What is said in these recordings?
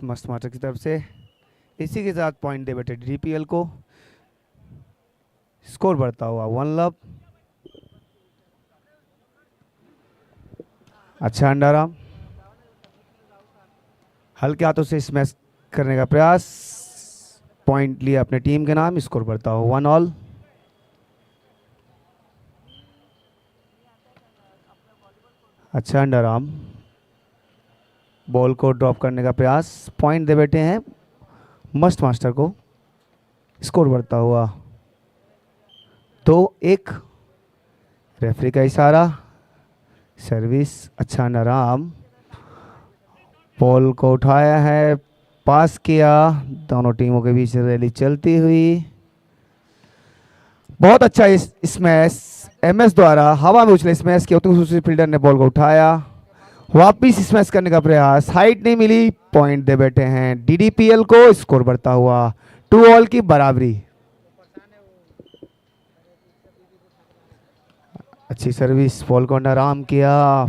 मस्त मास्टर की तरफ से। इसी के साथ पॉइंट दे बैठे डीडीपीएल को। स्कोर बढ़ता हुआ 1 लव। अच्छा अंडरआर्म, हल्के हाथों से स्मैश करने का प्रयास। पॉइंट लिया अपने टीम के नाम। स्कोर बढ़ता हुआ 1 ऑल। अच्छा अंडरआर्म, बॉल को ड्रॉप करने का प्रयास। पॉइंट दे बैठे हैं मस्ट मास्टर को। स्कोर बढ़ता हुआ 2-1। रेफरी का इशारा। सर्विस। अच्छा अंडरआर्म, बॉल को उठाया है, पास किया। दोनों टीमों के बीच रैली चलती हुई। बहुत अच्छा स्मैश एमएस द्वारा हवा में उछले स्मैश किया। दूसरे फील्डर ने बॉल को उठाया, वापिस स्मैश करने का प्रयास। हाइट नहीं मिली, पॉइंट दे बैठे हैं डीडीपीएल को। स्कोर बढ़ता हुआ 2 ऑल की बराबरी। अच्छी सर्विस, बॉल को अंडरआर्म किया,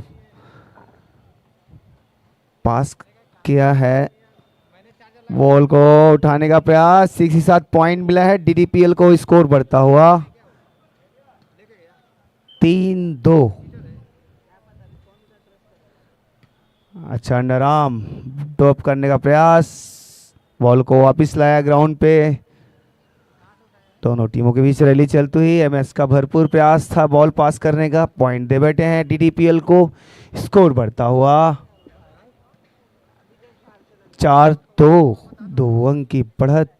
पास किया है, बॉल को उठाने का प्रयास। इसी साथ पॉइंट मिला है डीडीपीएल को। स्कोर बढ़ता हुआ 3-2। अच्छा अंडरआर्म, ड्रॉप करने का प्रयास, बॉल को वापस लाया ग्राउंड पे। दोनों टीमों के बीच रैली चलती हुई। एमएस का भरपूर प्रयास था बॉल पास करने का। पॉइंट दे बैठे हैं डीडीपीएल को। स्कोर बढ़ता हुआ 4-2। 2 अंक की बढ़त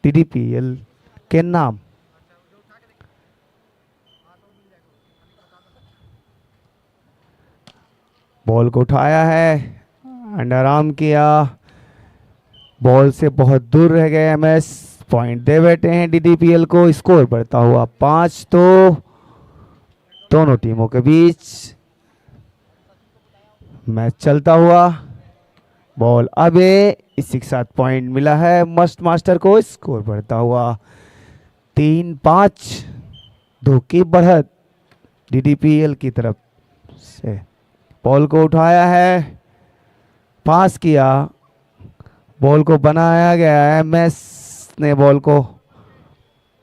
डीडीपीएल के नाम। बॉल को उठाया है, अंडरआर्म किया, बॉल से बहुत दूर रह गए एमएस। पॉइंट दे बैठे हैं डीडीपीएल को। स्कोर बढ़ता हुआ 5-2। दोनों टीमों के बीच मैच चलता हुआ। बॉल अबे, इसी के साथ पॉइंट मिला है मस्ट मास्टर को। स्कोर बढ़ता हुआ 3-5। 2 की बढ़त डीडीपीएल की तरफ से। बॉल को उठाया है, पास किया, बॉल को बनाया गया है। एमएस ने बॉल को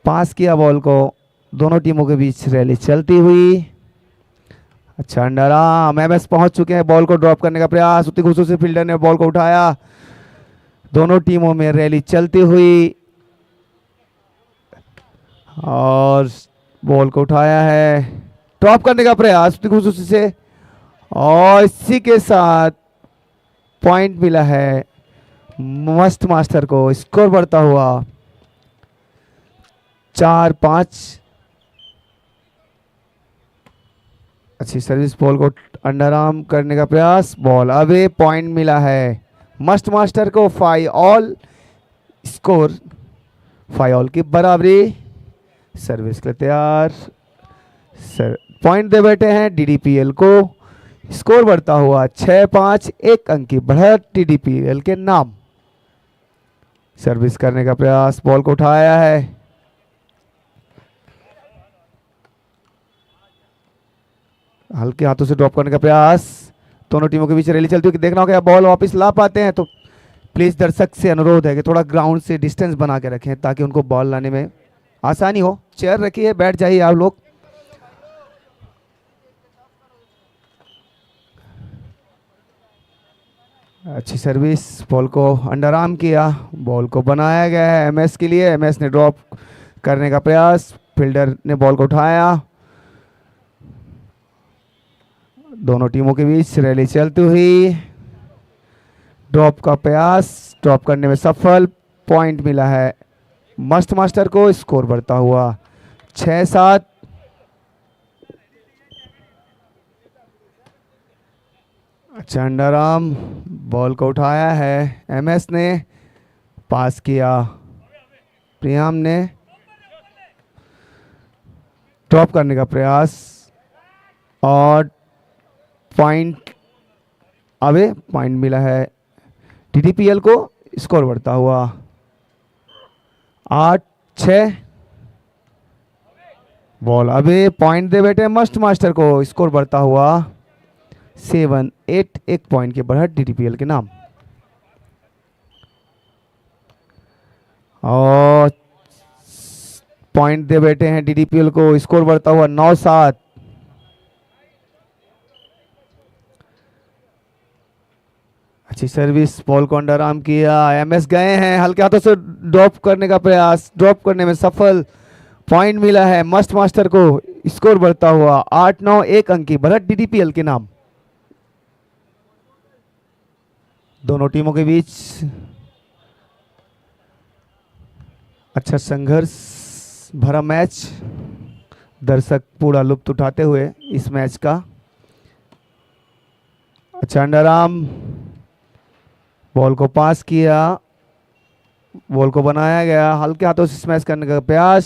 पास किया, बॉल को। दोनों टीमों के बीच रैली चलती हुई। अच्छा अंडरआर्म, एमएस पहुंच चुके हैं। बॉल को ड्रॉप करने का प्रयास। उतनी खूबसूरती से फील्डर ने बॉल को उठाया। दोनों टीमों में रैली चलती हुई और बॉल को उठाया है, ड्रॉप करने का प्रयास उतनी खूबसूरती से। और इसी के साथ पॉइंट मिला है मस्त मास्टर को। स्कोर बढ़ता हुआ 4-5। अच्छी सर्विस, बॉल को अंडरआर्म करने का प्रयास। बॉल अबे, पॉइंट मिला है मस्ट मास्टर को। 5 ऑल। स्कोर 5 ऑल की बराबरी। सर्विस के लिए तैयार। पॉइंट दे बैठे हैं डीडीपीएल को। स्कोर बढ़ता हुआ 6-5। 1 अंक की बढ़त डीडीपीएल के नाम। सर्विस करने का प्रयास, बॉल को उठाया है, हल्के हाथों से ड्रॉप करने का प्रयास। दोनों टीमों के बीच रैली चलती हुई। देखना होगा बॉल वापस ला पाते हैं तो प्लीज दर्शक से अनुरोध है कि थोड़ा ग्राउंड से डिस्टेंस बना के रखें ताकि उनको बॉल लाने में आसानी हो। चेयर रखिए, बैठ जाइए आप लोग। अच्छी सर्विस, बॉल को अंडरआर्म किया, बॉल को बनाया गया है एमएस के लिए। एमएस ने ड्रॉप करने का प्रयास, फील्डर ने बॉल को उठाया। दोनों टीमों के बीच रैली चलती हुई। ड्रॉप का प्रयास, ड्रॉप करने में सफल। पॉइंट मिला है मस्ट मास्टर को। स्कोर बढ़ता हुआ 6-7। अच्छा अंडरआर्म, बॉल को उठाया है एमएस ने, पास किया प्रियाम ने, ड्रॉप करने का प्रयास और पॉइंट अबे, पॉइंट मिला है डीडीपीएल को। स्कोर बढ़ता हुआ 8-6। बॉल अबे, पॉइंट दे बैठे मस्ट मास्टर को। स्कोर बढ़ता हुआ 7-8। 1 पॉइंट की बढ़त डीडीपीएल के नाम। और पॉइंट दे बैठे हैं डीडीपीएल को, स्कोर बढ़ता हुआ 9-7। अच्छी सर्विस, बॉल को अंडर आर्म किया, एमएस गए हैं, हल्के हाथों से ड्रॉप करने का प्रयास, ड्रॉप करने में सफल, पॉइंट मिला है मस्ट मास्टर को, स्कोर बढ़ता हुआ 8-9, 1 अंक की बढ़त डीडीपीएल के नाम। दोनों टीमों के बीच अच्छा संघर्ष भरा मैच, दर्शक पूरा लुत्फ उठाते हुए इस मैच का। अच्छा अंडर आर्म, बॉल को पास किया, बॉल को बनाया गया, हल्के हाथों से स्मैश करने का प्रयास,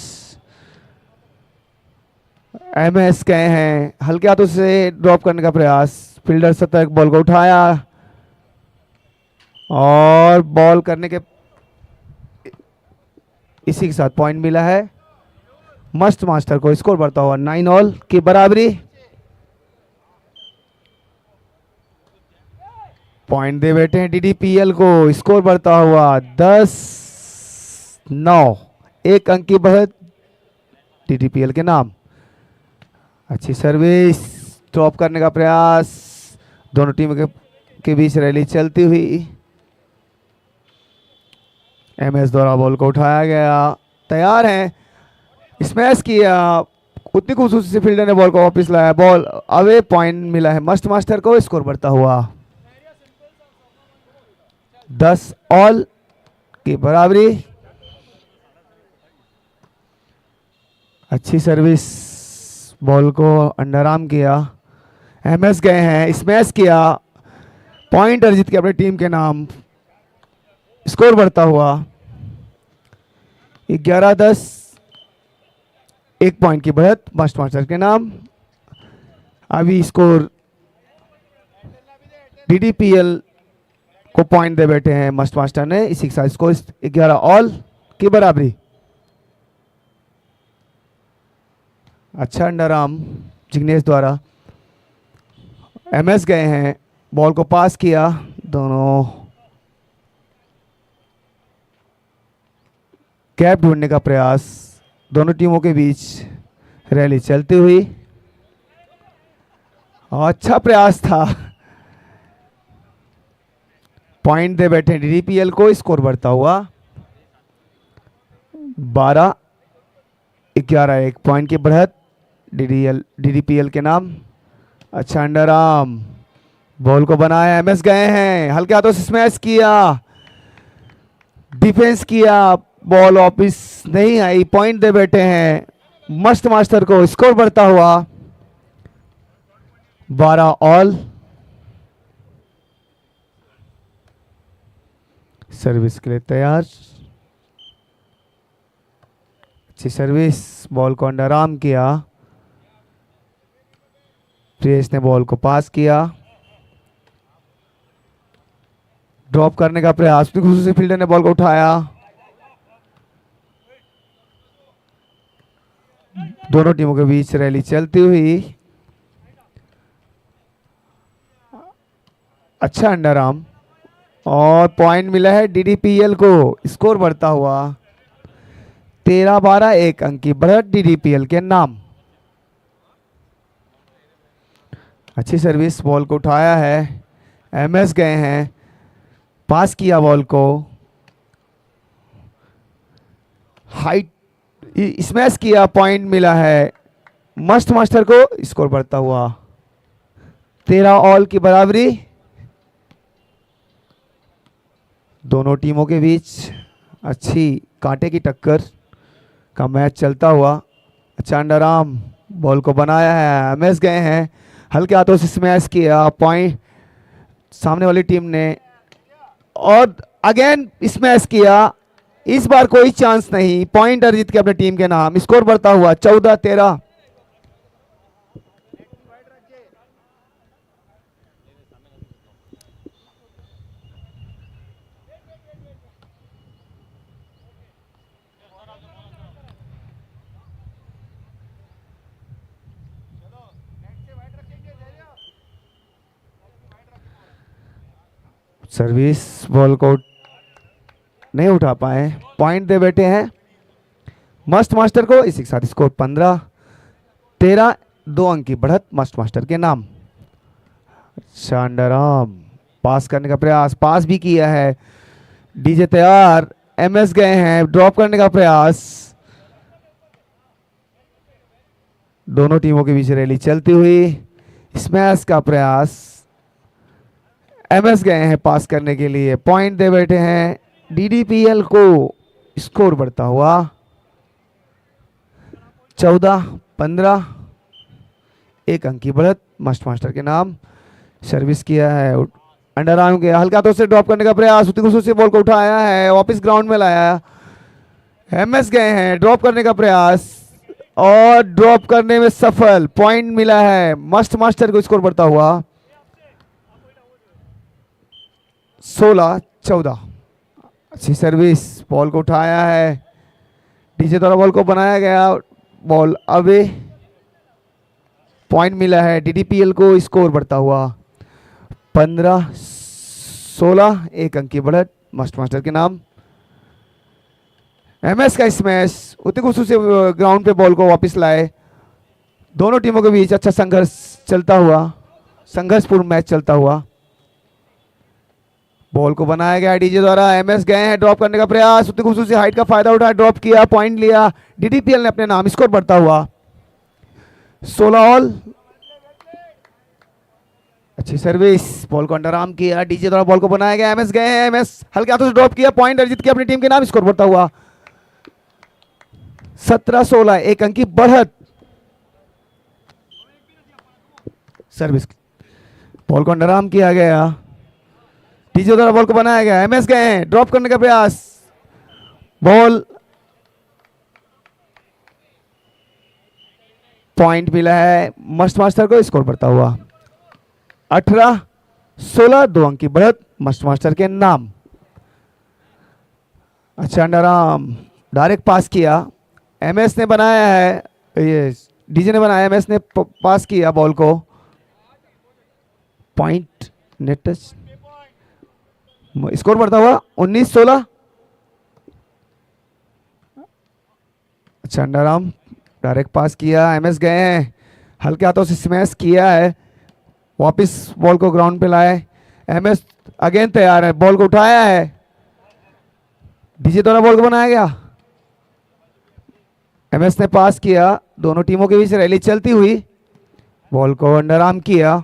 एमएस गए हैं, हल्के हाथों से ड्रॉप करने का प्रयास, फील्डर सतर्क, बॉल को उठाया और बॉल करने के इसी के साथ पॉइंट मिला है मस्ट मास्टर को, स्कोर बढ़ता हुआ 9-all की बराबरी। पॉइंट दे बैठे हैं डीडीपीएल को, स्कोर बढ़ता हुआ 10-9, 1 अंक की बढ़त डीडीपीएल के नाम। अच्छी सर्विस, ड्रॉप करने का प्रयास, दोनों टीमों के बीच रैली चलती हुई, एमएस द्वारा बॉल को उठाया गया, तैयार है, स्मैश किया, उतनी खूबसूरती से फील्डर ने बॉल को वापस लाया, बॉल अवे, पॉइंट मिला है मस्ट मास्टर को, स्कोर बढ़ता हुआ 10-all की बराबरी। अच्छी सर्विस, बॉल को अंडर आर्म किया, एमएस गए हैं, स्मैश किया, पॉइंट अर्जित किया अपनी टीम के नाम, स्कोर बढ़ता हुआ 11-10, 1 पॉइंट की बढ़त मस्ट मास्टर के नाम। अभी स्कोर डीडीपीएल को पॉइंट दे बैठे हैं मस्ट मास्टर ने, इसी के साथ स्कोर 11-all की बराबरी। अच्छा अंडर आर्म जिग्नेश द्वारा, एमएस गए हैं, बॉल को पास किया, दोनों कैप ढूंढने का प्रयास, दोनों टीमों के बीच रैली चलती हुई, अच्छा प्रयास था, पॉइंट दे बैठे डीडीपीएल को, स्कोर बढ़ता हुआ 12-11, 1 पॉइंट की बढ़त डीडीपीएल के नाम। अच्छा अंडर आर्म, बॉल को बनाया, एमएस गए हैं, हल्के हाथों से स्मैश किया, डिफेंस किया, बॉल वापिस नहीं आई, पॉइंट दे बैठे हैं मस्ट मास्टर को, स्कोर बढ़ता हुआ 12-all। सर्विस के लिए तैयार, अच्छी सर्विस, बॉल को अंडर आर्म किया, प्रियेश ने बॉल को पास किया, ड्रॉप करने का प्रयास, दूसरे फील्डर ने बॉल को उठाया, दोनों टीमों के बीच रैली चलती हुई, अच्छा अंडर आर्म और पॉइंट मिला है डीडीपीएल को, स्कोर बढ़ता हुआ 13-12, 1 अंक की बढ़त डीडीपीएल के नाम। अच्छी सर्विस, बॉल को उठाया है, एमएस गए हैं, पास किया बॉल को, हाइट स्मैश किया, पॉइंट मिला है मस्ट मास्टर को, स्कोर बढ़ता हुआ 13-all की बराबरी। दोनों टीमों के बीच अच्छी कांटे की टक्कर का मैच चलता हुआ, अच्छा अंडर आर्म, बॉल को बनाया है, एमएस गए हैं, हल्के हाथों से स्मैश किया, पॉइंट सामने वाली टीम ने, और अगेन स्मैश किया, इस बार कोई चांस नहीं, पॉइंट अर्जित किया अपनी टीम के नाम, स्कोर बढ़ता हुआ 14-13। सर्विस, बॉल को नहीं उठा पाए, पॉइंट दे बैठे हैं मस्ट मास्टर को। इसी के साथ स्कोर 15-13, 2 अंक की बढ़त मस्ट मास्टर के नाम। शांडाराम पास करने का प्रयास, पास भी किया है, डीजे तैयार, एमएस गए हैं, ड्रॉप करने का प्रयास। दोनों टीमों के बीच रैली चलती हुई, स्मैश का प्रयास, एमएस गए हैं पास करने के लिए, पॉइंट दे बैठे हैं डीडीपीएल को। स्कोर बढ़ता हुआ 14-15, 1 अंक की बढ़त मस्ट मास्टर के नाम। सर्विस किया है, अंडर आर्म किया, हल्का तो से ड्रॉप करने का प्रयास, से बॉल को उठाया है, वापस ग्राउंड में लाया, एमएस गए हैं, ड्रॉप करने का प्रयास और ड्रॉप करने में सफल, पॉइंट मिला है मस्ट मास्टर को। स्कोर बढ़ता हुआ 16-14। अच्छी सर्विस, बॉल को उठाया है, डीजे द्वारा बॉल को बनाया गया, बॉल अवे, पॉइंट मिला है डीडीपीएल को। स्कोर बढ़ता हुआ 15-16, 1 अंक की बढ़त मस्ट मास्टर के नाम। एमएस का स्मैश, उत्तिकुसु से ग्राउंड पे बॉल को वापस लाए। दोनों टीमों के बीच अच्छा संघर्ष चलता हुआ, संघर्षपूर्ण मैच चलता हुआ। बॉल को बनाया गया डीजे द्वारा, एमएस गए हैं, ड्रॉप करने का प्रयास, उत्तिकुसु से हाइट का फायदा उठाया, ड्रॉप किया, पॉइंट लिया डीडीपीएल ने अपने नाम। स्कोर बढ़ता हुआ 16 ऑल। अच्छी सर्विस, बॉल को अंडर आर्म किया, डीजे द्वारा बॉल को बनाया गया, एमएस गए हैं, एमएस हल्के हाथों से ड्रॉप किया, पॉइंट अर्जित किया अपनी टीम के नाम। स्कोर बढ़ता हुआ 17-16, 1 अंक की बढ़त। सर्विस, बॉल को अंडर आर्म किया गया, डीजे द्वारा बॉल को बनाया गया, एमएस गए हैं, ड्रॉप करने का प्रयास, बॉल, पॉइंट मिला है मस्ट मास्टर को। स्कोर बढ़ता हुआ 18-16, 2 अंक की बढ़त मस्ट मास्टर के नाम। अच्छा अंडर आर्म, डायरेक्ट पास किया, एमएस ने बनाया है, ये डीजे ने बनाया, एमएस ने पास किया बॉल को, पॉइंट नेट टच। स्कोर बढ़ता हुआ 19-16। अच्छा अंडर आर्म, डायरेक्ट पास किया, एमएस गए हैं, हल्के हाथों से स्मैश किया है, वापस बॉल को ग्राउंड पे लाए, एमएस अगेन तैयार है, बॉल को उठाया है, डीजे द्वारा बॉल को बनाया गया, एमएस ने पास किया, दोनों टीमों के बीच रैली चलती हुई, बॉल को अंडर आर्म किया,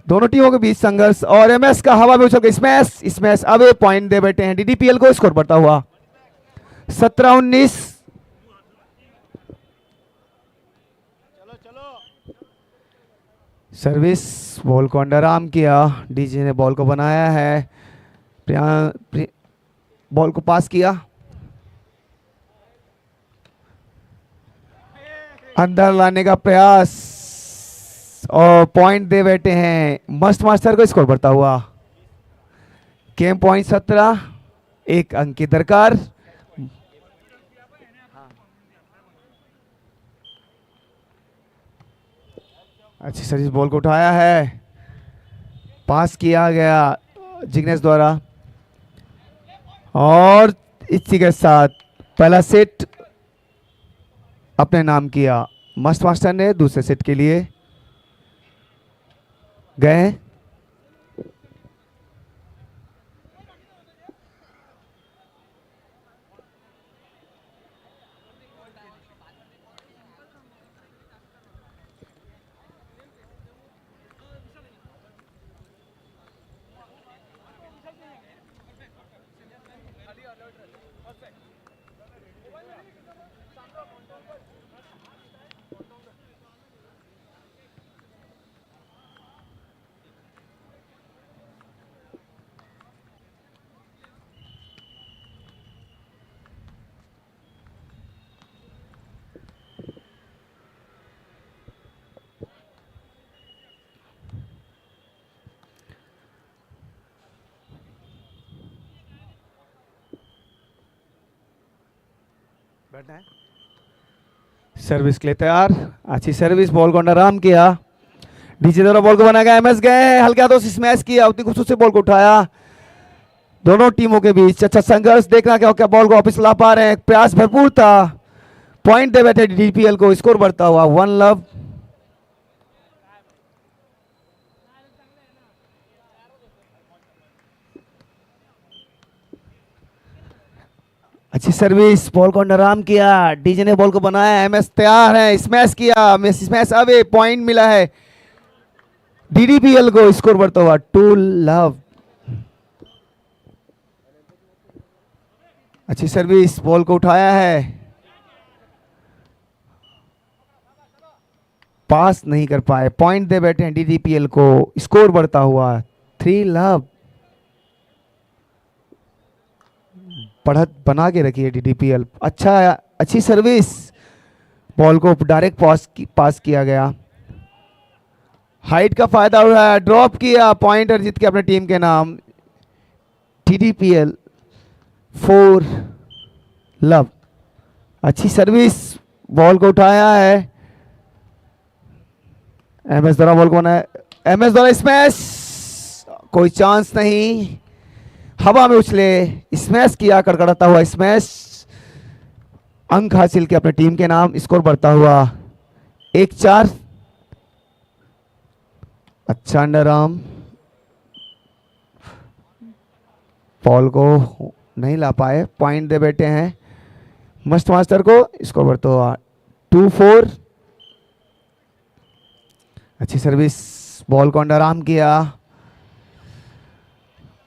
दोनों टीमों के बीच संघर्ष और एमएस का हवा में उछल के स्मैश, स्मैश अवे, पॉइंट दे बैठे हैं डीडीपीएल को। स्कोर बढ़ता हुआ 17-19। सर्विस, बॉल को अंडर आर्म किया, डीजे ने बॉल को बनाया है, बॉल को पास किया, अंदर लाने का प्रयास और पॉइंट दे बैठे हैं मस्ट मास्टर को। स्कोर बढ़ता हुआ गेम पॉइंट 17, 1 अंक की दरकार। अच्छी सर्विस, बॉल को उठाया है, पास किया गया जिग्नेश द्वारा और इसी के साथ पहला सेट अपने नाम किया मस्ट मास्टर ने। दूसरे सेट के लिए गए। बैठना है। सर्विस के लिए तैयार, अच्छी सर्विस, बॉल को अंडर आर्म किया, डीजे द्वारा बॉल को बनाया गया, एमएस गए, हल्के हाथों से स्मैश किया, उतनी खूबसूरत से बॉल को उठाया, दोनों टीमों के बीच अच्छा संघर्ष देखना, क्या क्या बॉल को वापस ला पा रहे हैं, प्रयास भरपूर था, पॉइंट दे बैठे डीडीपीएल को, स्कोर बढ़ता हुआ 1 लव। अच्छी सर्विस, बॉल को अंडरआर्म किया, डीजे ने बॉल को बनाया, एमएस तैयार है, स्मैश किया, स्मैश अवे, पॉइंट मिला है डीडीपीएल को, स्कोर बढ़ता हुआ 2 लव। अच्छी सर्विस, बॉल को उठाया है, पास नहीं कर पाए, पॉइंट दे बैठे हैं डीडीपीएल को, स्कोर बढ़ता हुआ 3 लव। बढ़त बना के रखी है डीडीपीएल। अच्छा, अच्छी सर्विस, बॉल को डायरेक्ट पास किया गया, हाइट का फायदा उठाया, ड्रॉप किया, पॉइंटर जीत के अपने टीम के नाम, डीडीपीएल 4 लव। अच्छी सर्विस, बॉल को उठाया है, एमएस द्वारा बॉल को बनाया, एमएस द्वारा स्मैश, कोई चांस नहीं, हवा में उछले, स्मैश किया, कड़कड़ाता हुआ स्मैश, अंक हासिल किया अपने टीम के नाम, स्कोर बढ़ता हुआ 1-4। अच्छा अंडरआर्म, बॉल को नहीं ला पाए, पॉइंट दे बैठे हैं मस्ट मास्टर को, स्कोर बढ़ता हुआ 2-4। अच्छी सर्विस, बॉल को अंडरआर्म किया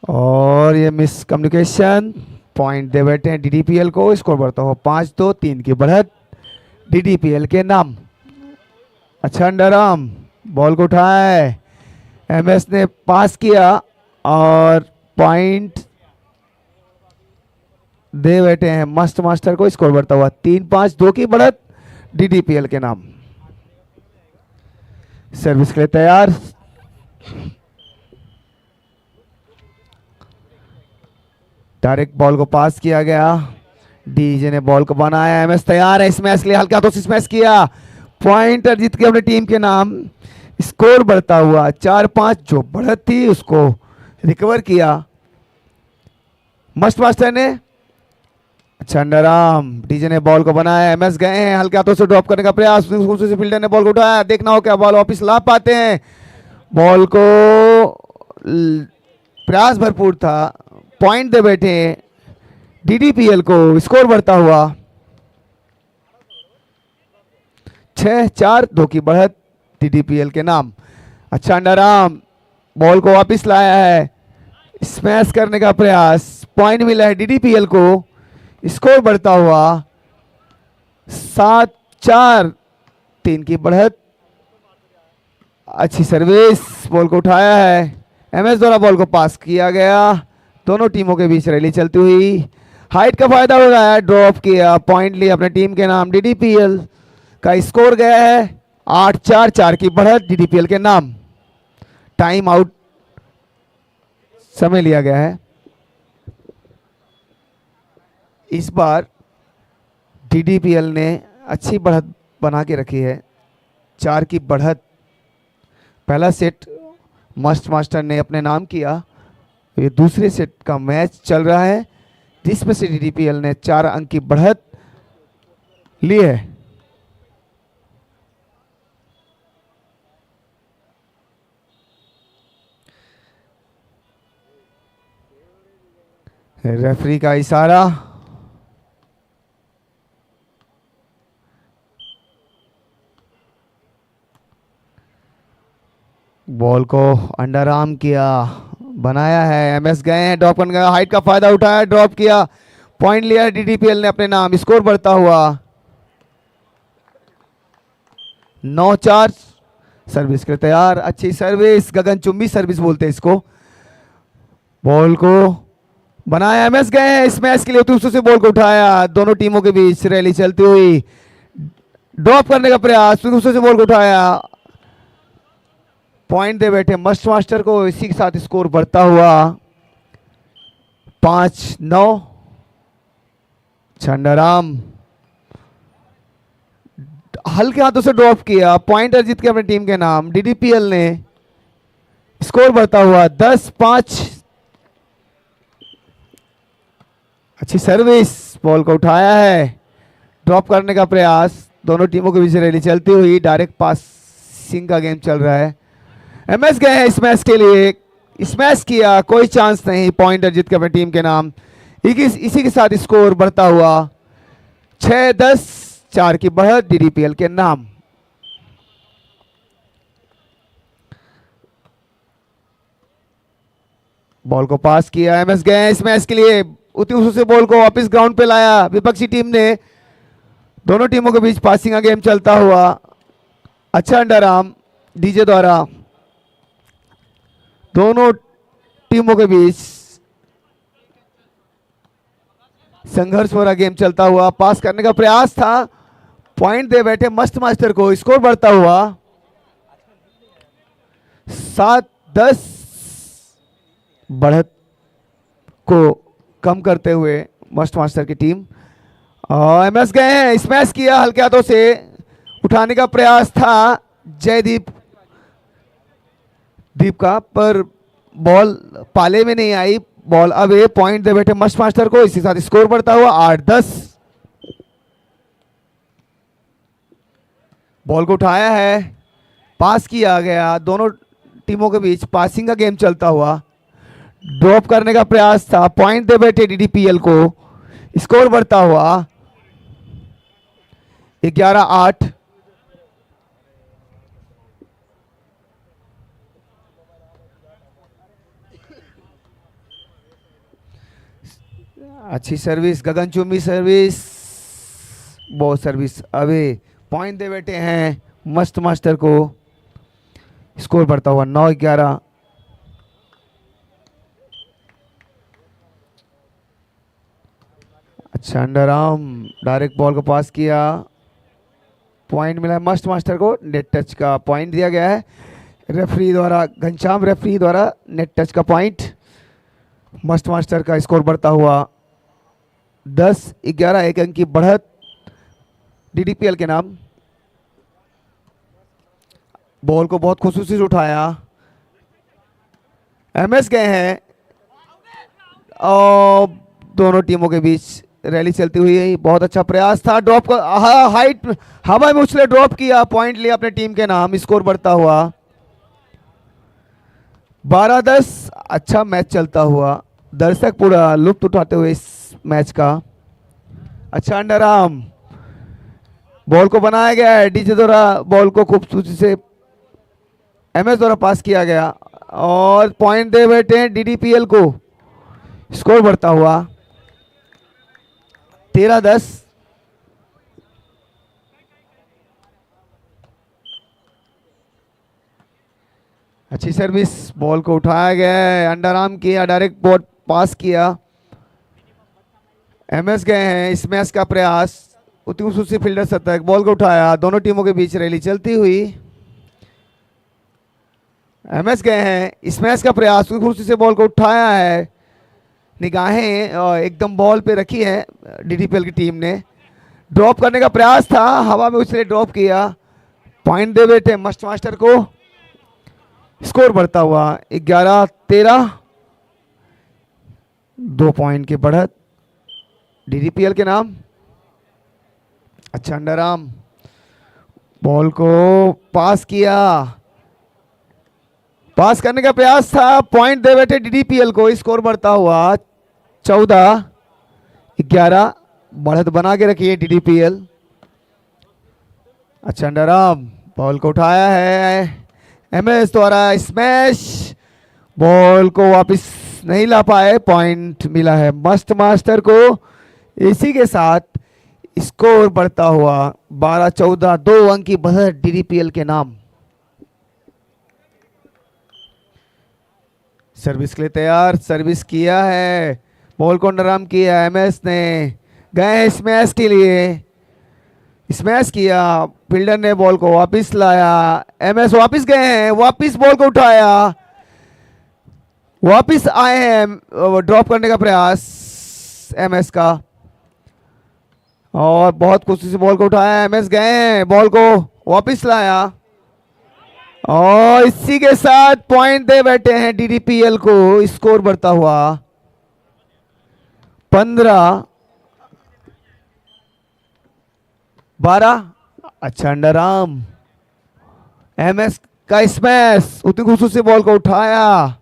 और ये मिस कम्युनिकेशन, पॉइंट दे बैठे हैं डीडीपीएल को, स्कोर बढ़ता हुआ 5-2, 3 की बढ़त डीडीपीएल के नाम। अच्छा अंडरआर्म, बॉल को उठाया है, एमएस ने पास किया और पॉइंट दे बैठे हैं मस्ट मास्टर को, स्कोर बढ़ता हुआ 3-5, 2 की बढ़त डीडीपीएल के नाम। सर्विस के लिए तैयार, डायरेक्ट बॉल को पास किया गया, डीजे ने बॉल को बनाया, एमएस तैयार है स्मैश के लिए, हल्का तो स्मैश किया, पॉइंटर जीत के अपने टीम के नाम, स्कोर बढ़ता हुआ 4-5, जो बढ़त थी उसको रिकवर किया मस्ट मास्टर ने। अच्छा अंडरआर्म, डीजे ने बॉल को बनाया, एमएस गए हैं, हल्के हाथों से ड्रॉप करने का प्रयास, से फील्डर ने बॉल को उठाया, देखना हो क्या बॉल वापिस ला पाते हैं, बॉल को प्रयास भरपूर था, पॉइंट दे बैठे डीडीपीएल को, स्कोर बढ़ता हुआ 6-4, 2 की बढ़त डीडीपीएल के नाम। अच्छा अंडरआर्म, बॉल को वापस लाया है, स्मैश करने का प्रयास, पॉइंट मिला है डीडीपीएल को, स्कोर बढ़ता हुआ 7-4, 3 की बढ़त। अच्छी सर्विस, बॉल को उठाया है, एमएस द्वारा बॉल को पास किया गया, दोनों टीमों के बीच रैली चलती हुई, हाइट का फायदा उठाया, ड्रॉप किया, पॉइंट लिया अपने टीम के नाम, डीडीपीएल का स्कोर गया है 8-4, 4 की बढ़त डीडीपीएल के नाम। टाइम आउट समय लिया गया है। इस बार डीडीपीएल ने अच्छी बढ़त बना के रखी है, 4 की बढ़त। पहला सेट मस्ट मास्टर ने अपने नाम किया, ये दूसरे सेट का मैच चल रहा है जिसमें से डीडीपीएल ने 4 अंक की बढ़त ली है। रेफरी का इशारा, बॉल को अंडरआर्म किया, बनाया है, एमएस गए हैं, ड्रॉप करने का, हाइट का फायदा उठाया, ड्रॉप किया, पॉइंट लिया डीडीपीएल ने अपने नाम, स्कोर बढ़ता हुआ 9-4। सर्विस के तैयार, अच्छी सर्विस, गगनचुंबी सर्विस बोलते हैं इसको, बॉल को बनाया, एमएस गए हैं स्मैश के लिए, दूसरों से बॉल को उठाया, दोनों टीमों के बीच रैली चलती हुई, ड्रॉप करने का प्रयास, दूसरों से बॉल को उठाया, पॉइंट दे बैठे मस्ट मास्टर को, इसी के साथ स्कोर बढ़ता हुआ 5-9। अंडरआर्म, हल्के हाथों से ड्रॉप किया, पॉइंटर जीत के अपने टीम के नाम, डीडीपीएल ने, स्कोर बढ़ता हुआ 10-5, अच्छी सर्विस, बॉल को उठाया है, ड्रॉप करने का प्रयास, दोनों टीमों के बीच रैली चलती हुई, डायरेक्ट पासिंग का गेम चल रहा है। एमएस गए हैं स्मैश के लिए, स्मैश किया, कोई चांस नहीं, पॉइंट अर्जित अपनी टीम के नाम। इसी के साथ स्कोर बढ़ता हुआ 6-10, 4 की बढ़त डीडीपीएल के नाम। बॉल को पास किया, एमएस गए इस मैच के लिए, उसी से बॉल को वापस ग्राउंड पे लाया विपक्षी टीम ने। दोनों टीमों के बीच पासिंग का गेम चलता हुआ, अच्छा अंडर आर्म डीजे द्वारा दोनों टीमों के बीच संघर्ष भरा गेम चलता हुआ, पास करने का प्रयास था, पॉइंट दे बैठे मस्त मास्टर को, स्कोर बढ़ता हुआ 7-10, बढ़त को कम करते हुए मस्त मास्टर की टीम। एमएस गए हैं, स्मैश किया, हल्के हाथों से उठाने का प्रयास था जयदीप का, पर बॉल पाले में नहीं आई। बॉल अब ये पॉइंट दे बैठे मस्त मास्टर को, इसी साथ स्कोर बढ़ता हुआ 8-10। बॉल को उठाया है, पास किया गया, दोनों टीमों के बीच पासिंग का गेम चलता हुआ, ड्रॉप करने का प्रयास था, पॉइंट दे बैठे डीडीपीएल को, स्कोर बढ़ता हुआ 11-8। अच्छी सर्विस, गगनचुंबी सर्विस, बहुत सर्विस, अबे पॉइंट दे बैठे हैं मस्त मास्टर को, स्कोर बढ़ता हुआ 9-11। अच्छा अंडर आर्म, डायरेक्ट बॉल को पास किया, पॉइंट मिला है मस्त मास्टर को, नेट टच का पॉइंट दिया गया है रेफरी द्वारा, घनश्याम रेफरी द्वारा, नेट टच का पॉइंट। मस्त मास्टर का स्कोर बढ़ता हुआ 10-11, 1 अंक की बढ़त डीडीपीएल के नाम। बॉल को बहुत खुशूसी से उठाया, एमएस गए हैं और दोनों टीमों के बीच रैली चलती हुई, बहुत अच्छा प्रयास था, ड्रॉप का हाइट हवा में उछले, ड्रॉप किया, पॉइंट लिया अपने टीम के नाम, स्कोर बढ़ता हुआ 12-10। अच्छा मैच चलता हुआ, दर्शक पूरा लुत्फ उठाते हुए इस मैच का। अच्छा अंडर आर्म, बॉल को बनाया गया है डीजे द्वारा, बॉल को खूबसूरती से एमएस द्वारा पास किया गया और पॉइंट दे बैठे हैं डीडीपीएल को, स्कोर बढ़ता हुआ 13-10। अच्छी सर्विस, बॉल को उठाया गया है, अंडर आर्म किया, डायरेक्ट बॉल पास किया, एमएस गए हैं स्मैश का प्रयास, उसी फील्डर शतक, बॉल को उठाया, दोनों टीमों के बीच रैली चलती हुई, एमएस गए हैं स्मैश का प्रयास, उसी से बॉल को उठाया है, निगाहें एकदम बॉल पे रखी है डीडीपीएल की टीम ने, ड्रॉप करने का प्रयास था, हवा में उसने ड्रॉप किया, पॉइंट दे बैठे मस्त मास्टर को, स्कोर बढ़ता हुआ 11-13, 2 पॉइंट की बढ़त डीडीपीएल के नाम। अच्छा अंडर आर्म, बॉल को पास किया, पास करने का प्रयास था, पॉइंट दे बैठे डीडीपीएल को, स्कोर बढ़ता हुआ 14-11, बढ़त बना के रखी है डीडीपीएल। अच्छा अंडर आर्म, बॉल को उठाया है एमएस द्वारा, स्मैश, बॉल को वापस नहीं ला पाए, पॉइंट मिला है मस्त मास्टर को, इसी के साथ स्कोर बढ़ता हुआ 12-14, 2 अंक की बढ़त डीडीपीएल के नाम। सर्विस के लिए तैयार, सर्विस किया है, बॉल को अंडर आर्म किया, एमएस ने गए स्मैश के लिए, स्मैश किया, फील्डर ने बॉल को वापस लाया, एमएस वापस गए हैं, वापस बॉल को उठाया, वापस आए हैं, ड्रॉप करने का प्रयास एमएस का, और बहुत खुशी से बॉल को उठाया, एमएस गए हैं, बॉल को वापस लाया, और इसी के साथ पॉइंट दे बैठे हैं डीडीपीएल को, स्कोर बढ़ता हुआ 15 12। अच्छा अंडर आर्म, एमएस का स्मैश, उतनी खूबसूरती से बॉल को उठाया,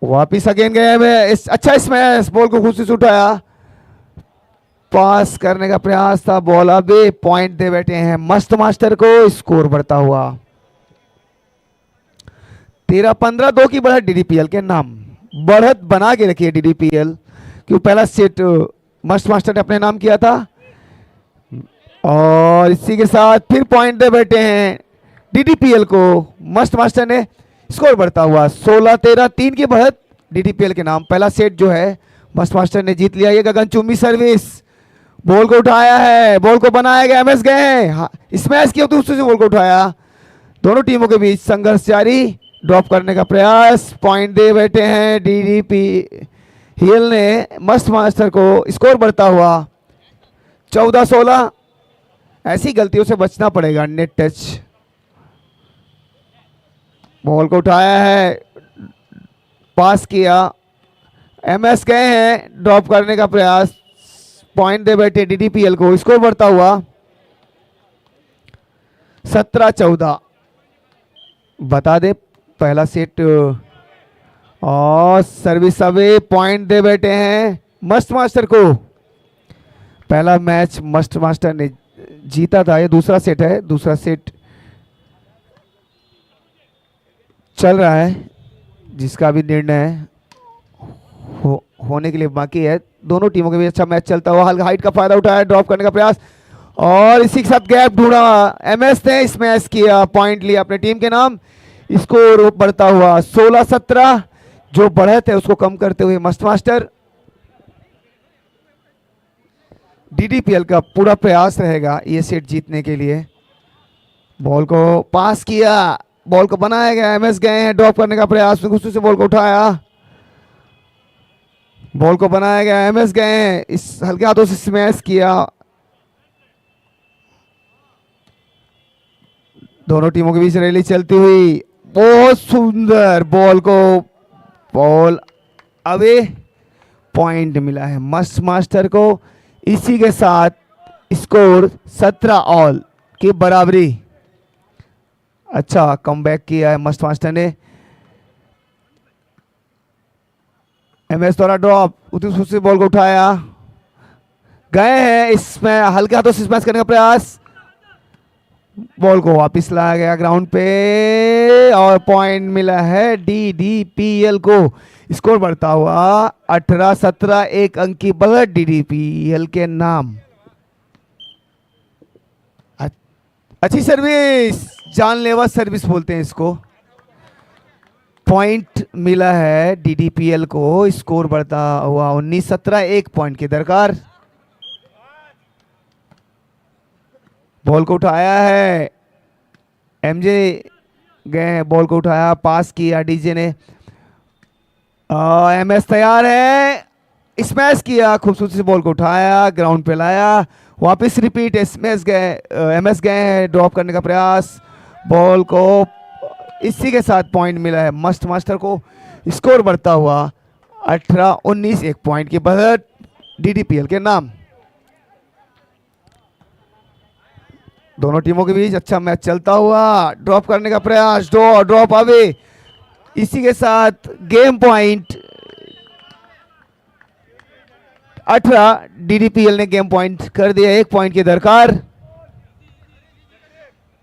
वापिस अगेन गए में अच्छा स्मैश, बॉल को खूबसूरती से उठाया, पास करने का प्रयास था, बॉल अभी पॉइंट दे बैठे हैं मस्त मास्टर को, स्कोर बढ़ता हुआ 13-15। 2 की बढ़त डीडीपीएल के नाम, बढ़त बना के रखी है डीडीपीएल, क्यों पहला सेट मस्त मास्टर ने अपने नाम किया था, और इसी के साथ फिर पॉइंट दे बैठे हैं डीडीपीएल को, मस्त मास्टर ने, स्कोर बढ़ता हुआ 16-13। 3 की बढ़त डीडीपीएल के नाम, पहला सेट जो है मस्त मास्टर ने जीत लिया। ये गगनचुंबी सर्विस, बॉल को उठाया है, बॉल को बनाया गया, एमएस गए, हाँ, स्मैश किया तो उससे बॉल को उठाया, दोनों टीमों के बीच संघर्ष जारी, ड्रॉप करने का प्रयास, पॉइंट दे बैठे हैं डीडीपीएल ने मस्त मास्टर को, स्कोर बढ़ता हुआ 14-16। ऐसी गलतियों से बचना पड़ेगा, नेट टच, बॉल को उठाया है, पास किया, एमएस गए हैं, ड्रॉप करने का प्रयास, पॉइंट दे बैठे डीडीपीएल को, स्कोर बढ़ता हुआ 17-14। बता दे पहला सेट, और सर्विस अवे, पॉइंट दे बैठे हैं मस्त मास्टर को, पहला मैच मस्त मास्टर ने जीता था, ये दूसरा सेट है, दूसरा सेट चल रहा है, जिसका भी निर्णय होने के लिए बाकी है। दोनों टीमों के बीच अच्छा मैच चलता हुआ, हल्का हाइट का फायदा उठाया, ड्रॉप करने का प्रयास, और इसी के साथ गैप ढूंढा, एमएस ने स्मैश किया, पॉइंट लिया अपने टीम के नाम, स्कोर बढ़ता हुआ 16-17। जो बढ़त है उसको कम करते हुए मस्त मास्टर, डीडीपीएल का पूरा प्रयास रहेगा ये सेट जीतने के लिए। बॉल को पास किया, बॉल को बनाया गया, एमएस गए हैं, ड्रॉप करने का प्रयास, गुस्से से बॉल को उठाया, बॉल को बनाया गया, एमएस गए हैं, इस हल्के हाथों से स्मैश किया, दोनों टीमों के बीच रैली चलती हुई, बहुत सुंदर, बॉल को, बॉल अवे, पॉइंट मिला है मस्त मास्टर को। इसी के साथ स्कोर 17 ऑल की बराबरी। अच्छा कमबैक किया है मस्त मास्टर ने, एमएस द्वारा ड्रॉप, उतनी से बॉल को उठाया, गए हैं, इसमें हल्के हाथों से स्मैश करने का प्रयास, बॉल को वापस लाया गया ग्राउंड पे, और पॉइंट मिला है डीडीपीएल को, स्कोर बढ़ता हुआ 18-17। 1 अंक की बढ़त डीडीपीएल के नाम। अच्छी सर्विस, जानलेवा सर्विस बोलते हैं इसको, पॉइंट मिला है डीडीपीएल को, स्कोर बढ़ता हुआ 19-17। 1 पॉइंट की दरकार, बॉल को उठाया है, एमजे गए हैं, बॉल को उठाया, पास किया डीजे ने, एमएस तैयार है, स्मैश किया, खूबसूरती से बॉल को उठाया, ग्राउंड पे लाया, वापस रिपीट, एमएस गए हैं, ड्रॉप करने का प्रयास, बॉल को, इसी के साथ पॉइंट मिला है मस्त मास्टर को, स्कोर बढ़ता हुआ 18-19। 1 पॉइंट की बढ़त डीडीपीएल के नाम। दोनों टीमों के बीच अच्छा मैच चलता हुआ, ड्रॉप करने का प्रयास, ड्रॉप अवे, इसी के साथ गेम पॉइंट 18। डीडीपीएल ने गेम पॉइंट कर दिया, 1 पॉइंट की दरकार,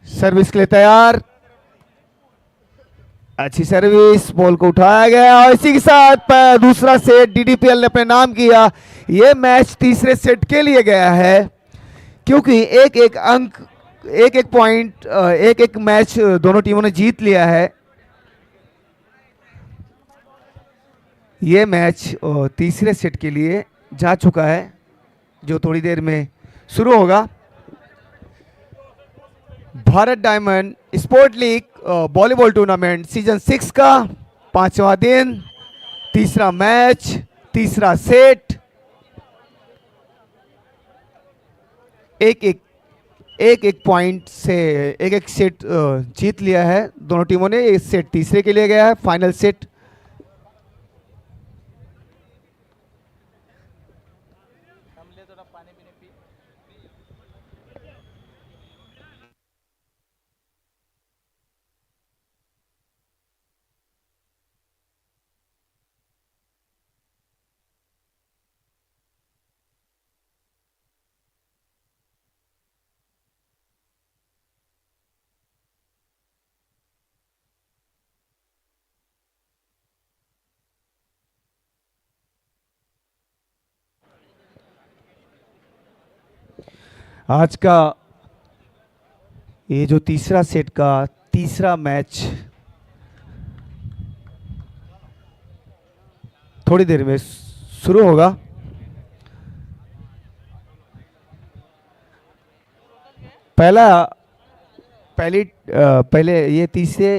सर्विस के लिए तैयार, अच्छी सर्विस, बॉल को उठाया गया, और इसी के साथ दूसरा सेट डीडीपीएल ने अपने नाम किया। यह मैच तीसरे सेट के लिए गया है, क्योंकि एक एक पॉइंट, एक मैच दोनों टीमों ने जीत लिया है। ये मैच तीसरे सेट के लिए जा चुका है, जो थोड़ी देर में शुरू होगा। Bharat diamond sport league volleyball tournament season 6 का 5वां दिन, तीसरा मैच, तीसरा सेट, एक पॉइंट से एक सेट जीत लिया है दोनों टीमों ने। एक सेट तीसरे के लिए गया है, फाइनल सेट आज का ये जो तीसरा सेट का तीसरा मैच थोड़ी देर में शुरू होगा। पहले ये तीसरे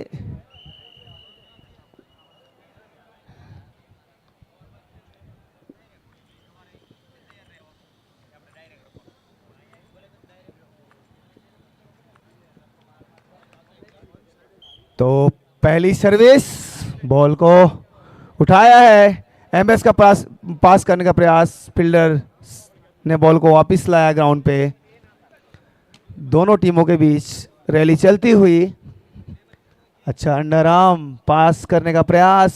तो पहली सर्विस बॉल को उठाया है, एमएस का पास करने का प्रयास, फील्डर ने बॉल को वापस लाया ग्राउंड पे। दोनों टीमों के बीच रैली चलती हुई। अच्छा अंडर आर्म पास करने का प्रयास,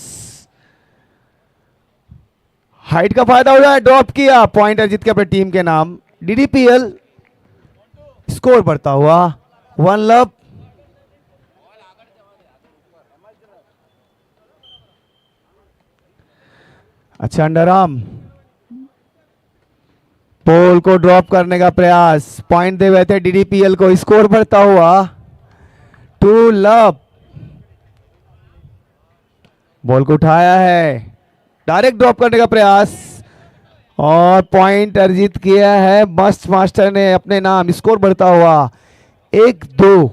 हाइट का फायदा उठाया, ड्रॉप किया, पॉइंट अर्जित किया अपनी टीम के नाम। डीडीपीएल स्कोर बढ़ता हुआ 1 लव। अच्छा अंडर आर्म बॉल को ड्रॉप करने का प्रयास, पॉइंट दे हुए थे डीडीपीएल को, स्कोर बढ़ता हुआ 2 लव। बॉल को उठाया है, डायरेक्ट ड्रॉप करने का प्रयास और पॉइंट अर्जित किया है मस्ट मास्टर ने अपने नाम। स्कोर बढ़ता हुआ 1-2।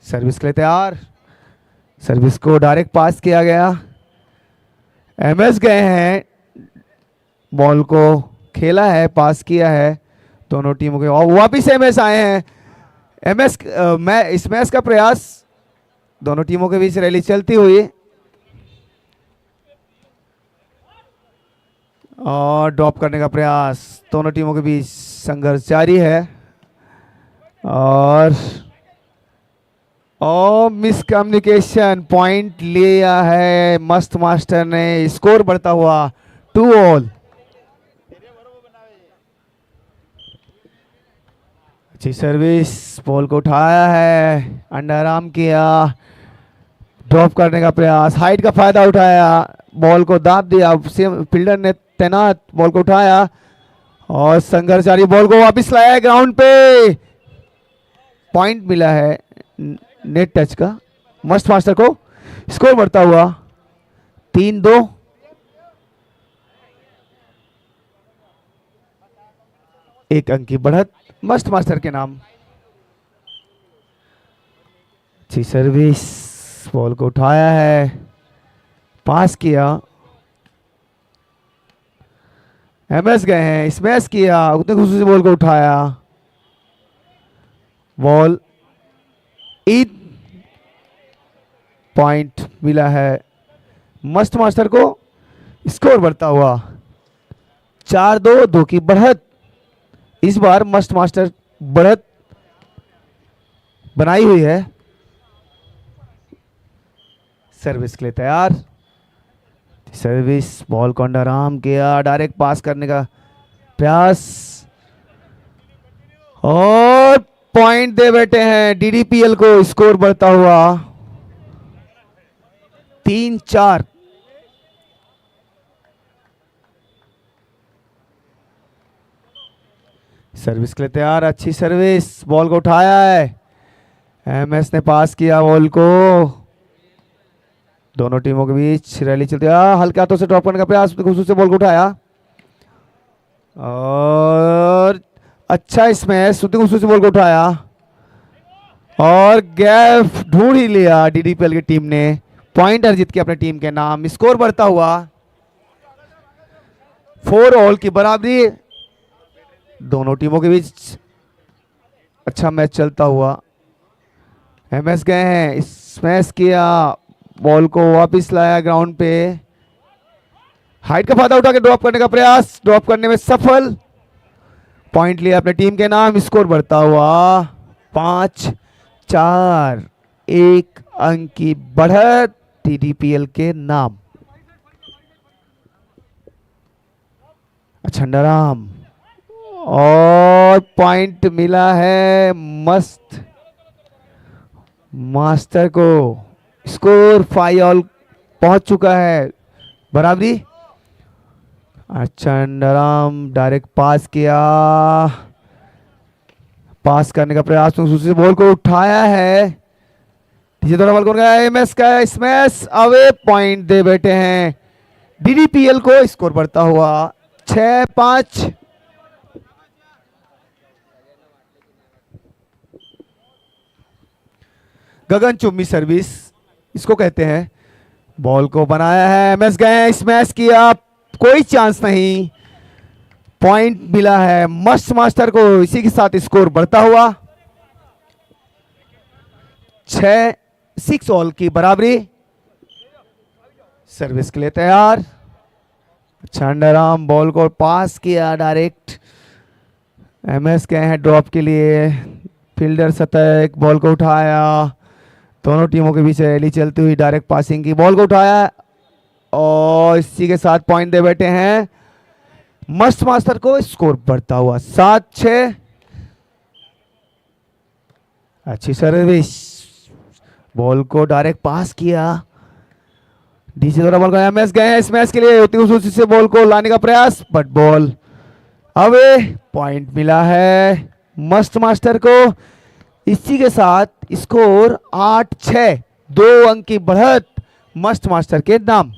सर्विस के लिए तैयार, सर्विस को डायरेक्ट पास किया गया। एमएस गए हैं, बॉल को खेला है, पास किया है दोनों टीमों के, और वापिस एमएस आए हैं। एमएस इस मैच का प्रयास, दोनों टीमों के बीच रैली चलती हुई और ड्रॉप करने का प्रयास। दोनों टीमों के बीच संघर्ष जारी है और मिसकम्युनिकेशन, पॉइंट लिया है मस्त मास्टर ने। स्कोर बढ़ता हुआ 2 ऑल। अच्छी सर्विस, बॉल को उठाया है, अंडर आर्म किया, ड्रॉप करने का प्रयास, हाइट का फायदा उठाया, बॉल को दाब दिया, फील्डर ने तैनात, बॉल को उठाया और संघर्ष जारी। बॉल को वापस लाया ग्राउंड पे, पॉइंट मिला है नेट टच का मस्ट मास्टर को। स्कोर बढ़ता हुआ 3-2। एक अंक की बढ़त मस्ट मास्टर के नाम। अच्छी सर्विस, बॉल को उठाया है, पास किया, एमएस गए हैं, स्मैश किया, उतने खुशी से बॉल को उठाया, बॉल ईद, पॉइंट मिला है मस्ट मास्टर को। स्कोर बढ़ता हुआ 4-2, 2 की बढ़त। इस बार मस्ट मास्टर बढ़त बनाई हुई है। सर्विस के लिए तैयार, सर्विस, बॉल को अंडर आर्म किया, डायरेक्ट पास करने का प्रयास और पॉइंट दे बैठे हैं डीडीपीएल को। स्कोर बढ़ता हुआ 3-4। सर्विस के लिए तैयार, अच्छी सर्विस, बॉल को उठाया है, एमएस ने पास किया बॉल को। दोनों टीमों के बीच रैली चलती है, हल्के हाथों से ड्रॉप करने का प्रयास, खुशी से बॉल को उठाया और अच्छा स्मैश, खुशी से बॉल को उठाया और गैप ढूंढ ही लिया डीडीपीएल की टीम ने। पॉइंट अर्जित किया अपने टीम के नाम। स्कोर बढ़ता हुआ 4 ऑल की बराबरी। दोनों टीमों के बीच अच्छा मैच चलता हुआ। एमएस गए हैं, स्मैश किया, बॉल को वापस लाया ग्राउंड पे हाइट का फायदा उठा के ड्रॉप करने का प्रयास, ड्रॉप करने में सफल, पॉइंट लिया अपने टीम के नाम, स्कोर बढ़ता हुआ 5-4, 1 अंक की बढ़त टीडीपीएल के नाम। छंडाराम और पॉइंट मिला है मस्त मास्टर को। स्कोर 5 ऑल पहुंच चुका है, बराबरी। चंडाराम डायरेक्ट पास किया, पास करने का प्रयास, दूसरे बॉल को उठाया है, तीसरे दोनों बॉल को गया, एमएस का स्मैश, अवे पॉइंट दे बैठे हैं डीडीपीएल को। स्कोर बढ़ता हुआ 6-5। गगन चुम्बी सर्विस इसको कहते हैं। बॉल को बनाया है, एमएस गए, स्मैश किया, कोई चांस नहीं, पॉइंट मिला है मस्त मास्टर को। इसी के साथ स्कोर बढ़ता हुआ 6 ऑल की बराबरी। सर्विस के लिए तैयार, चंडाराम बॉल को पास किया डायरेक्ट, एमएस गए हैं ड्रॉप के लिए, फील्डर शतक, बॉल को उठाया, दोनों टीमों के बीच रैली चलती हुई डायरेक्ट पासिंग की, बॉल को उठाया और इसी के साथ पॉइंट दे बैठे हैं मस्त मास्टर को। स्कोर बढ़ता हुआ 7-6। अच्छी सर्विस, बॉल को डायरेक्ट पास किया, डीसी द्वारा बॉल को एमएस गए हैं इस मैच के लिए, उसी से बॉल को लाने का प्रयास, बट बॉल अवे, पॉइंट मिला है मस्त मास्टर को। इसी के साथ स्कोर 8-6, 2 अंक की बढ़त मस्त मास्टर के नाम।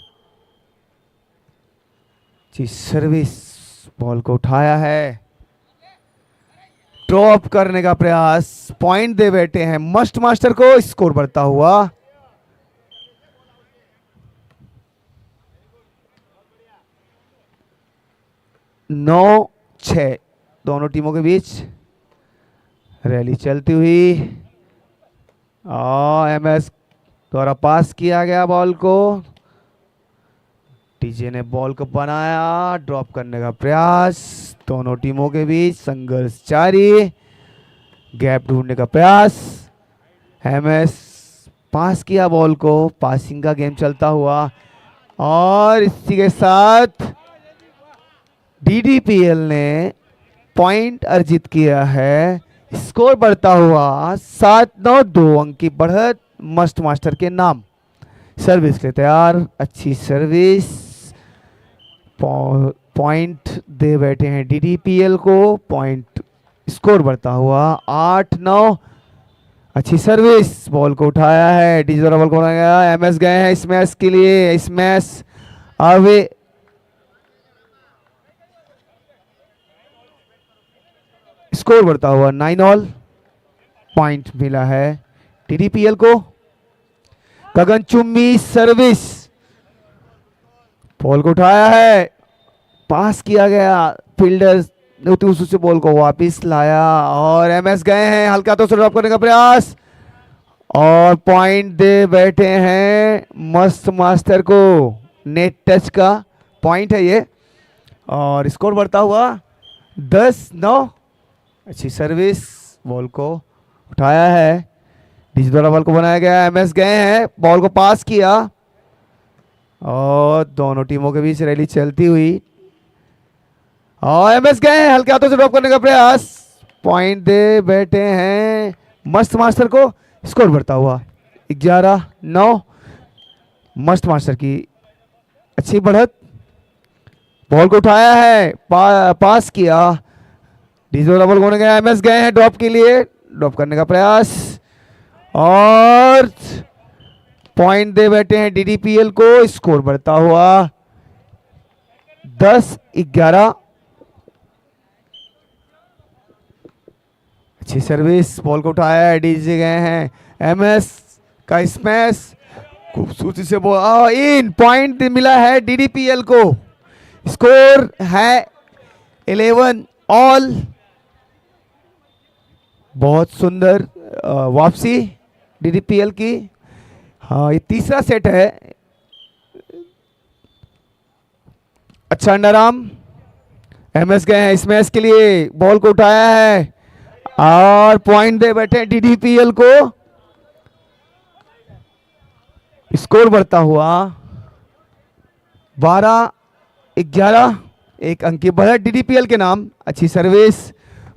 जी सर्विस, बॉल को उठाया है, ड्रॉप करने का प्रयास, पॉइंट दे बैठे हैं मस्त मास्टर को। स्कोर बढ़ता हुआ 9-6, दोनों टीमों के बीच रैली चलती हुई, एमएस द्वारा पास किया गया बॉल को, टीजे ने बॉल को बनाया, ड्रॉप करने का प्रयास, दोनों टीमों के बीच संघर्ष जारी, गैप ढूंढने का प्रयास, एमएस पास किया बॉल को, पासिंग का गेम चलता हुआ, और इसी के साथ डीडीपीएल ने पॉइंट अर्जित किया है। स्कोर बढ़ता हुआ 7-9, 2 अंक की बढ़त मस्त मास्टर के नाम। सर्विस के तैयार, अच्छी सर्विस, पॉइंट दे बैठे हैं डीडीपीएल को, पॉइंट, स्कोर बढ़ता हुआ 8-9। अच्छी सर्विस, बॉल को उठाया है, डीजी द्वारा बॉल को बनाया गया, एमएस गए हैं इस मैच के लिए, इस मैच अवे, स्कोर बढ़ता हुआ 9 ऑल, पॉइंट मिला है डीडीपीएल को। गगनचुम्बी सर्विस, बॉल को उठाया है, पास किया गया, फील्डर से बॉल को वापस लाया, और एमएस गए हैं, हल्का तो ड्रॉप करने का प्रयास, और पॉइंट दे बैठे हैं मस्त मास्टर को। नेट टच का पॉइंट है ये, और स्कोर बढ़ता हुआ 10-9। अच्छी सर्विस, बॉल को उठाया है, डीजी द्वारा बॉल को बनाया गया, एमएस गए हैं, बॉल को पास किया, और दोनों टीमों के बीच रैली चलती हुई, और एमएस गए हैं, हल्के हाथों से ड्रॉप करने का प्रयास, पॉइंट दे बैठे हैं मस्त मास्टर को। स्कोर बढ़ता हुआ 11-9, मस्त मास्टर की अच्छी बढ़त, बॉल को उठाया है, पास किया, डीजो डबल होने गया, एमएस गए हैं ड्रॉप के लिए, ड्रॉप करने का प्रयास, और पॉइंट दे बैठे हैं डीडीपीएल को। स्कोर बढ़ता हुआ 10-11। अच्छी सर्विस, बॉल को उठाया है, डीजे गए हैं, एमएस का स्मैश, खूबसूरती से बॉल इन, पॉइंट मिला है डीडीपीएल को। स्कोर है 11 ऑल। बहुत सुंदर वापसी डीडीपीएल की। हाँ, ये तीसरा सेट है। अच्छा अंडरआर्म। एमएस गए हैं इस मैच के लिए, बॉल को उठाया है और पॉइंट दे बैठे डीडीपीएल को। स्कोर बढ़ता हुआ 12-11, एक अंक की बढ़त डीडीपीएल के नाम। अच्छी सर्विस,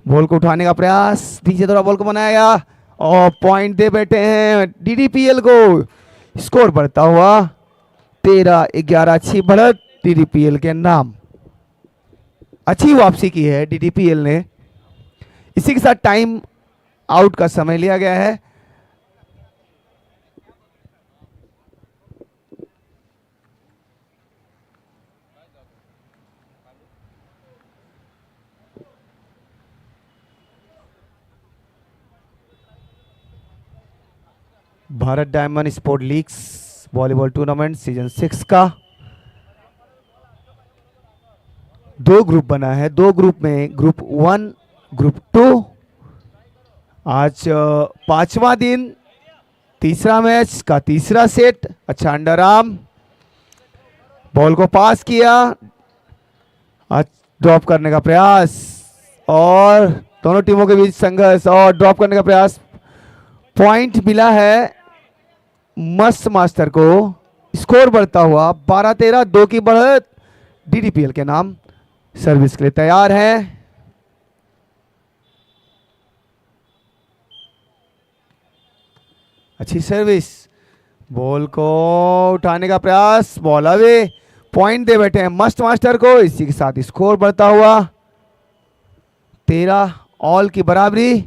बॉल को उठाने का प्रयास, नीचे थोड़ा बॉल को बनाया गया और पॉइंट दे बैठे हैं डीडीपीएल को। स्कोर बढ़ता हुआ 13-11, अच्छी बढ़त डीडीपीएल के नाम। अच्छी वापसी की है डीडीपीएल ने। इसी के साथ टाइम आउट का समय लिया गया है। Bharat diamond sport leagues volleyball tournament season 6 का 2 ग्रुप बना है। 2 ग्रुप में ग्रुप 1, ग्रुप 2। आज 5वां दिन, तीसरा मैच का तीसरा सेट। अच्छा अंडरआर्म, बॉल को पास किया, ड्रॉप करने का प्रयास और दोनों टीमों के बीच संघर्ष और ड्रॉप करने का प्रयास। पॉइंट मिला है मस्त मास्टर को। स्कोर बढ़ता हुआ 12-13, 2 की बढ़त डीडीपीएल के नाम। सर्विस के लिए तैयार है। अच्छी सर्विस, बॉल को उठाने का प्रयास, बॉल अवे, पॉइंट दे बैठे हैं मस्त मास्टर को। इसी के साथ स्कोर बढ़ता हुआ 13, ऑल की बराबरी।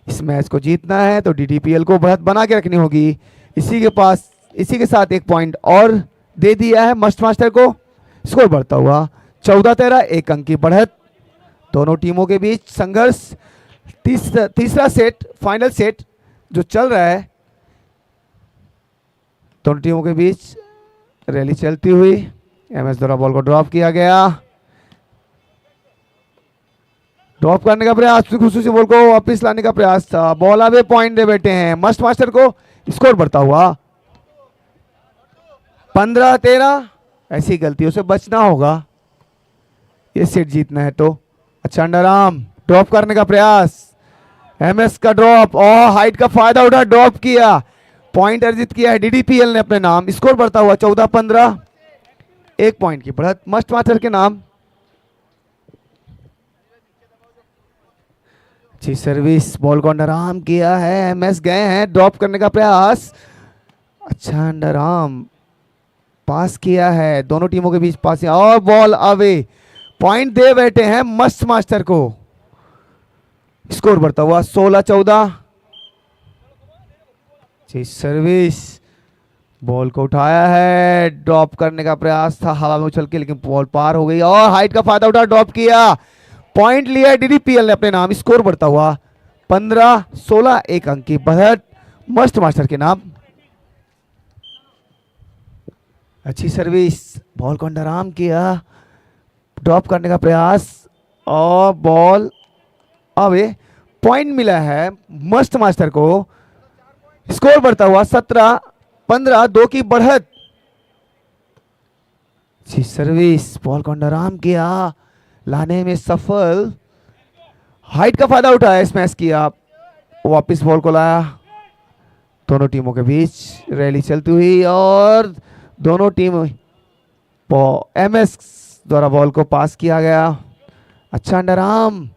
इस मैच को जीतना है तो डीडीपीएल को बढ़त बना के रखनी होगी। इसी के साथ 1 पॉइंट और दे दिया है मस्त मास्टर को। स्कोर बढ़ता हुआ 14-13, 1 अंक की बढ़त। दोनों टीमों के बीच संघर्ष। तीसरा सेट, फाइनल सेट जो चल रहा है, दोनों टीमों के बीच रैली चलती हुई। एमएस द्वारा बॉल को ड्रॉप किया गया, ड्रॉप करने का प्रयास, खुशी बॉल को वापस लाने का प्रयास था। बॉल अवे, पॉइंट दे बैठे हैं मस्त मास्टर को। स्कोर बढ़ता हुआ 15-13। ऐसी गलतियों से बचना होगा ये सेट जीतना है तो। अच्छा अंडरआर्म, ड्रॉप करने का प्रयास, एमएस का ड्रॉप और हाइट का फायदा उठा ड्रॉप किया। पॉइंट अर्जित किया है डीडीपीएल ने अपने नाम। स्कोर बढ़ता हुआ 14-15, 1 पॉइंट की बढ़त मस्ट मास्टर के नाम। अच्छी सर्विस, बॉल को अंडरआर्म किया है, एमएस गए हैं, ड्रॉप करने का प्रयास। अच्छा अंडरआर्म, पास किया है, दोनों टीमों के बीच पास और बॉल अवे, पॉइंट दे बैठे हैं मस्त मास्टर को। स्कोर बढ़ता हुआ 16-14। अच्छी सर्विस, बॉल को उठाया है, ड्रॉप करने का प्रयास था हवा में उछल के, लेकिन बॉल पार हो गई और हाइट का फायदा उठा ड्रॉप किया। पॉइंट लिया डीडीपीएल ने अपने नाम। स्कोर बढ़ता हुआ 15-16, 1 अंक की बढ़त मस्त मास्टर के नाम। अच्छी सर्विस, बॉल को अंडरआर्म किया, ड्रॉप करने का प्रयास और बॉल अवे, पॉइंट मिला है मस्त मास्टर को। स्कोर बढ़ता हुआ 17-15, 2 की बढ़त। अच्छी सर्विस, बॉल को अंडरआर्म किया, लाने में सफल, हाइट का फायदा उठाया, स्मैश किया, वापस बॉल को लाया। दोनों टीमों के बीच रैली चलती हुई और दोनों टीम एमएस द्वारा बॉल को पास किया गया। अच्छा अंडरआर्म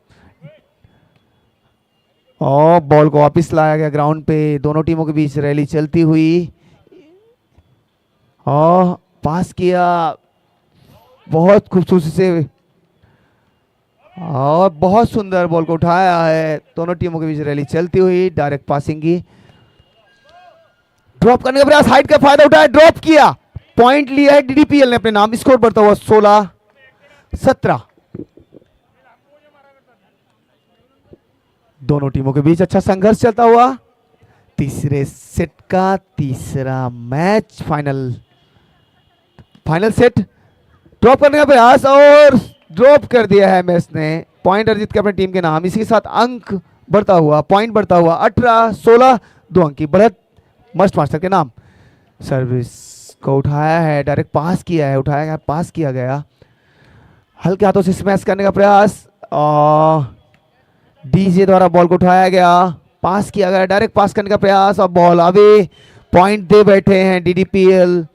और बॉल को वापस लाया गया ग्राउंड पे। दोनों टीमों के बीच रैली चलती हुई और पास किया बहुत खूबसूरती से और बहुत सुंदर, बॉल को उठाया है। दोनों टीमों के बीच रैली चलती हुई, डायरेक्ट पासिंग की, ड्रॉप करने का प्रयास, हाइट का फायदा उठाया, ड्रॉप किया, पॉइंट लिया है डीडीपीएल ने अपने नाम। स्कोर बढ़ता हुआ 16-17। दोनों टीमों के बीच अच्छा संघर्ष चलता हुआ। तीसरे सेट का तीसरा मैच, फाइनल सेट। ड्रॉप करने का प्रयास और ड्रॉप कर दिया है मैच ने। पॉइंट अर्जित किया अपनी टीम के नाम। इसी के साथ अंक बढ़ता हुआ, पॉइंट बढ़ता हुआ 18-16, 2 अंक की बढ़त मस्ट मास्टर के नाम। सर्विस को उठाया है, डायरेक्ट पास किया है, उठाया गया, पास किया गया हल्के हाथों से स्मैश करने का प्रयास और डीजे द्वारा बॉल को उठाया गया, पास किया गया, डायरेक्ट पास करने का प्रयास और बॉल अवे, पॉइंट दे बैठे हैं डीडीपीएल।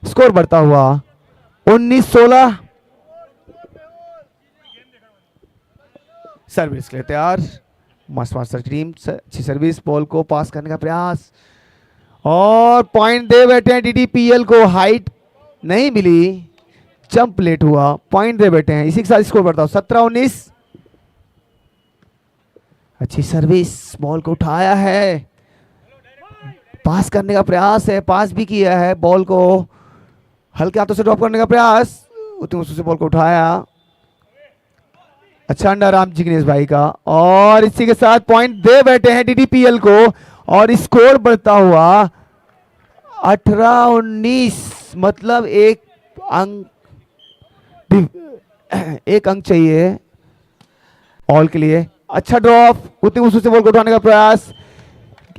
स्कोर बढ़ता हुआ 19-16। सर्विस के लिए तैयार मस्ट मास्टर टीम, अच्छी सर्विस, बॉल को पास करने का प्रयास और पॉइंट दे बैठे हैं डीडीपीएल को। हाइट नहीं मिली, जंप लेट हुआ, पॉइंट दे बैठे हैं। इसी के साथ स्कोर बढ़ता हूं 17-19। अच्छी सर्विस, बॉल को उठाया है, पास करने का प्रयास है, पास भी किया है, बॉल को हल्के हाथों से ड्रॉप करने का प्रयास, उतनी मुश्किल से बॉल को उठाया। अच्छा अंडर आर्म जिग्नेश भाई का और इसी के साथ पॉइंट दे बैठे हैं डीडीपीएल को और स्कोर बढ़ता हुआ 18-19। मतलब एक अंक चाहिए ऑल के लिए। अच्छा ड्रॉप, उतनी मुश्किल से बॉल को उठाने का प्रयास।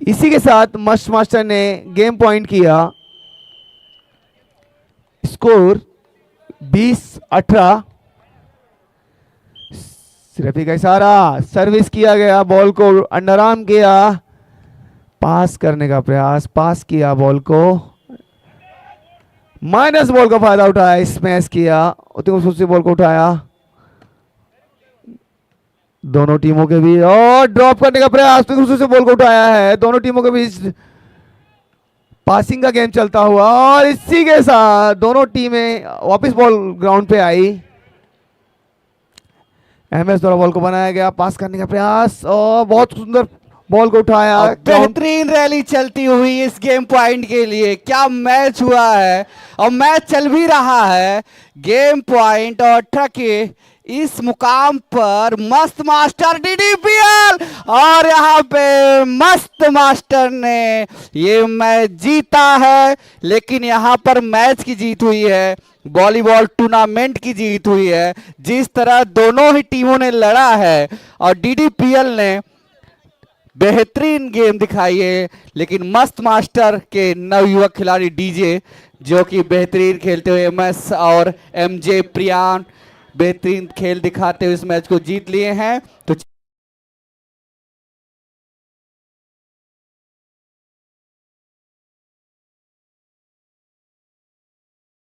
इसी के साथ मस्ट मास्टर ने गेम पॉइंट किया। स्कोर 20-18। सिर्फ का इशारा, सर्विस किया गया, बॉल को अंडर आर्म किया, पास करने का प्रयास, पास किया, बॉल को माइनस बॉल का फायदा उठाया, स्मैश किया, उतनी मुश्किल से बॉल को उठाया दोनों टीमों के बीच और ड्रॉप करने का प्रयास, उतनी मुश्किल से बॉल को उठाया है। दोनों टीमों के बीच पासिंग का गेम चलता हुआ और इसी के साथ दोनों टीमें वापस बॉल ग्राउंड पे आई। एमएस द्वारा बॉल को बनाया गया, पास करने का प्रयास और बहुत सुंदर बॉल को उठाया। बेहतरीन रैली चलती हुई इस गेम पॉइंट के लिए। क्या मैच हुआ है और मैच चल भी रहा है। गेम पॉइंट और ट्रक इस मुकाम पर मस्त मास्टर डीडीपीएल और यहाँ पे मस्त मास्टर ने ये मैच जीता है। लेकिन यहाँ पर मैच की जीत हुई है, वॉलीबॉल टूर्नामेंट की जीत हुई है। जिस तरह दोनों ही टीमों ने लड़ा है और डीडीपीएल ने बेहतरीन गेम दिखाई है, लेकिन मस्त मास्टर के नवयुवक खिलाड़ी डीजे जो कि बेहतरीन खेलते हुए एमएस और एमजे प्रियान बेहतरीन खेल दिखाते हुए इस मैच को जीत लिए हैं। तो